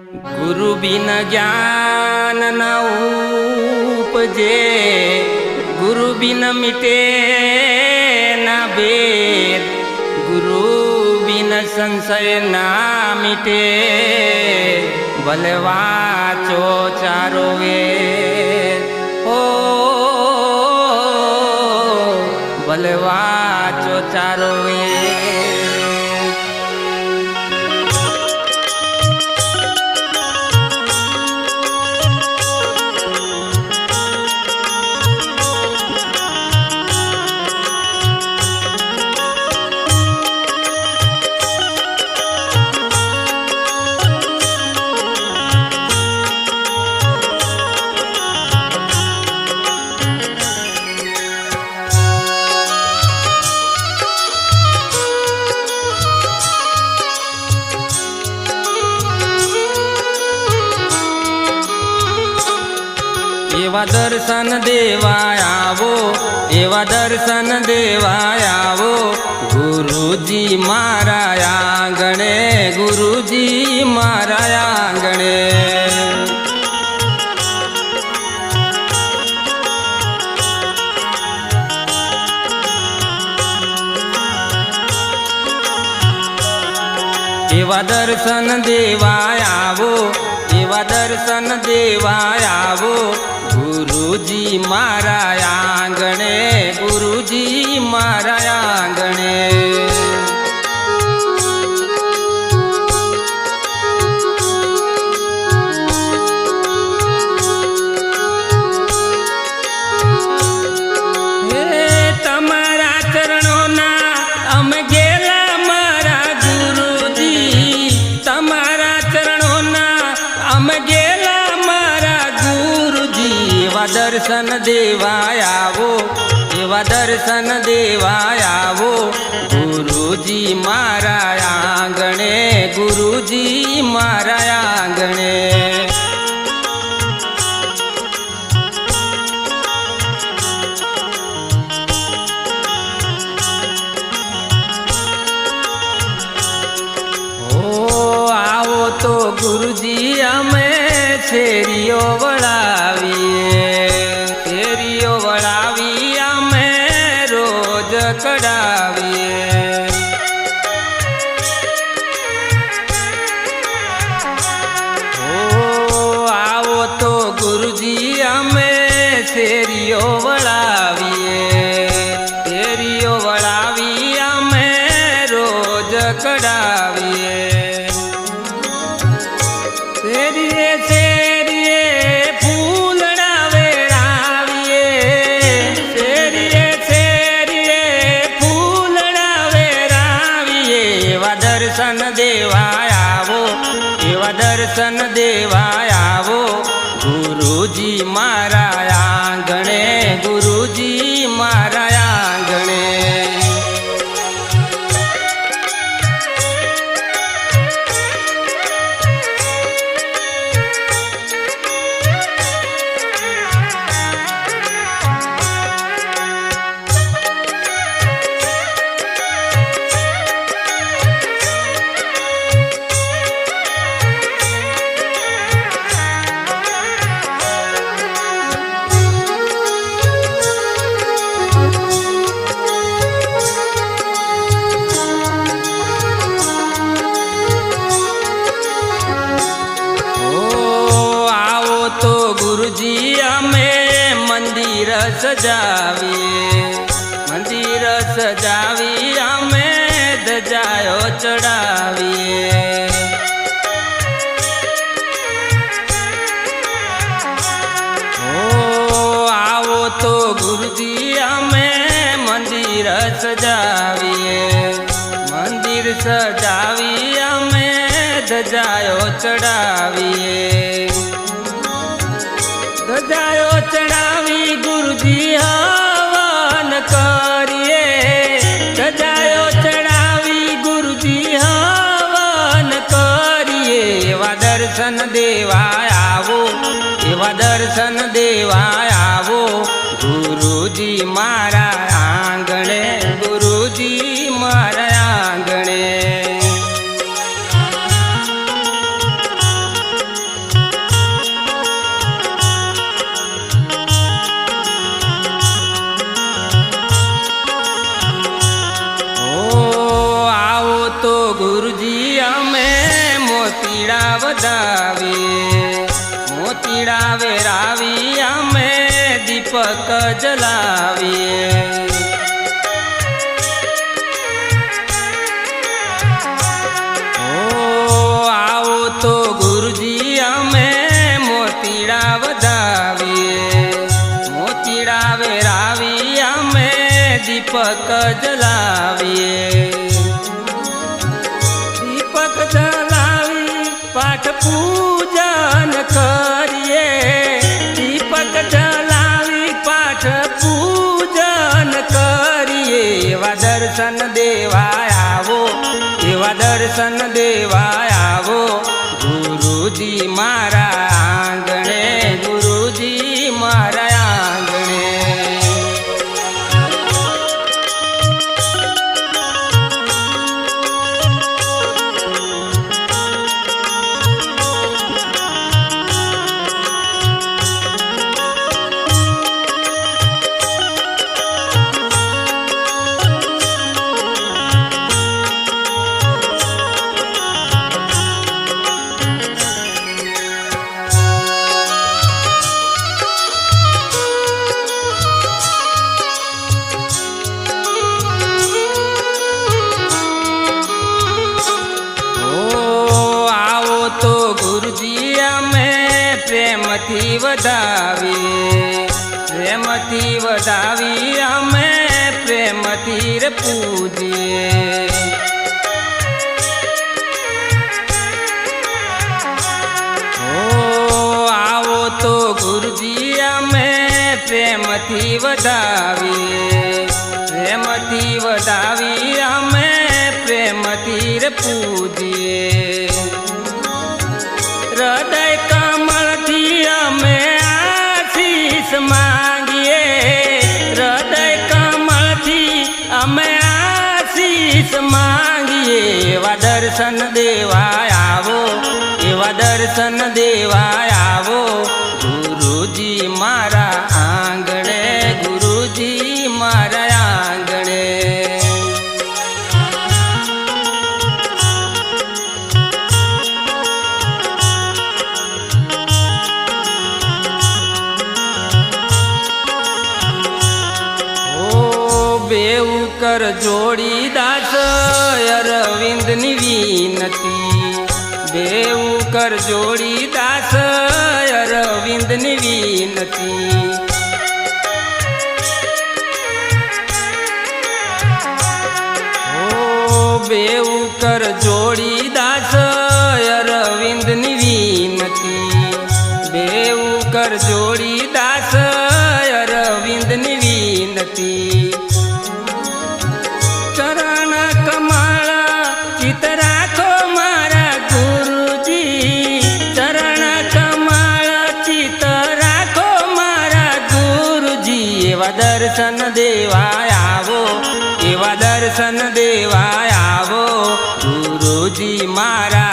गुरु बिन ज्ञान न उपजे, गुरु बिन मिटे न भेद, गुरु बिन संशय न मिटे, भले वाचो चारो वेद। ओ भले वाचो चारो वेद। एवा दर्शन देवाय आवो, एवा दर्शन देवाय आवो, गुरुजी मारा आंगणे, गुरुजी मारा आंगणे। एवा दर्शन देवाय आवो, एवा दर्शन देवाय आवो, गुरुजी मारा आंगणे, गुरुजी मारा आंगणे। तमारा चरणोना अम गेला मारा गुरुजी, तमारा चरणोना अम गेला मारा गुरुजी। एवा दर्शन देवाय आवो, एवा दर्शन देवाय आवो, गुरुजी मारा आंगणे, गुरुजी मारा आंगणे। तो गुरुजी अमे शेरियो वळावीए, शेरियो वळावी अमे रोज कढावीए। ओ आवो तो गुरुजी अमे शेरियो वळावीए, शेरियो वळावी अमे रोज कढावीए। शेरिये शेरिये फूलड़ा वेरावीए, शेरिये शेरिये फूलड़ा वेरावीए। एवा दर्शन देवाय आवो, एवा दर्शन देवाय आवो, गुरुजी मारा आंगणे, गुरुजी मारा आंगणे। गुरुजी अमे मंदिर सजावीए, मंदिर सजावी अमे धजायो चढ़ावीए। ओ आवो तो गुरुजी अमे मंदिर सजावीए, मंदिर सजावी अमे धजायो चढ़ावीए। धजायो चढ़ावी गुरुजी हवन करिए, धजायो चढ़ावी गुरुजी हवन करिए। एवा दर्शन देवाय आवो, एवा दर्शन देवाय आवो, गुरुजी मारा आंगणे, गुरुजी मारा आंगणे। અમે મોતીડા વધાવીએ, મોતીડા વેરાવી અમે દીપક જલાવીએ. આવો તો ગુરુજી અમે મોતીડા વધાવીએ, મોતીડા વેરાવી અમે દીપક જલાવીએ. દીપક જલાવી પાઠ પૂજન કરીએ, દીપક જલાવી પાઠ પૂજન કરીએ. એવા દર્શન દેવા આવો, એવા દર્શન દેવા આવો ગુરુજી મારા આંગણે, ગુરુજી મારા આંગણે. ગુરુજી અમે પ્રેમથી વધાવીએ, પ્રેમથી વધાવી અમે પ્રેમથી રે પૂજીએ. આવો તો ગુરુજી અમે પ્રેમથી વધાવીએ, પ્રેમથી વધાવી અમે પ્રેમથી રે પૂજીએ. હૃદય કમળથી અમે આશીષ માંગીએ, હૃદય કમળથી અમે આશીષ માંગીએ. એવા દર્શન દેવા આવો, એવા દર્શન દેવા આવો ગુરુજી મારા આંગણે, ગુરુજી મારા આંગણે. બેઉ કર જોડી દાસ અરવિંદની વિનતી, બેઉ કર જોડી દાસ અરવિંદની વિનતી. બેઉ કર જોડી દાસ અરવિંદની વિનતી, બેઉ કર જોડી દાસ અરવિંદની વિનતી. ચરણ કમળ ચિત રાખો મારા ગુરુજી, ચરણ કમળ ચિત રાખો મારા ગુરુજી. એવા દર્શન દેવા આવો, એવા દર્શન દેવા આવો ગુરુજી મારા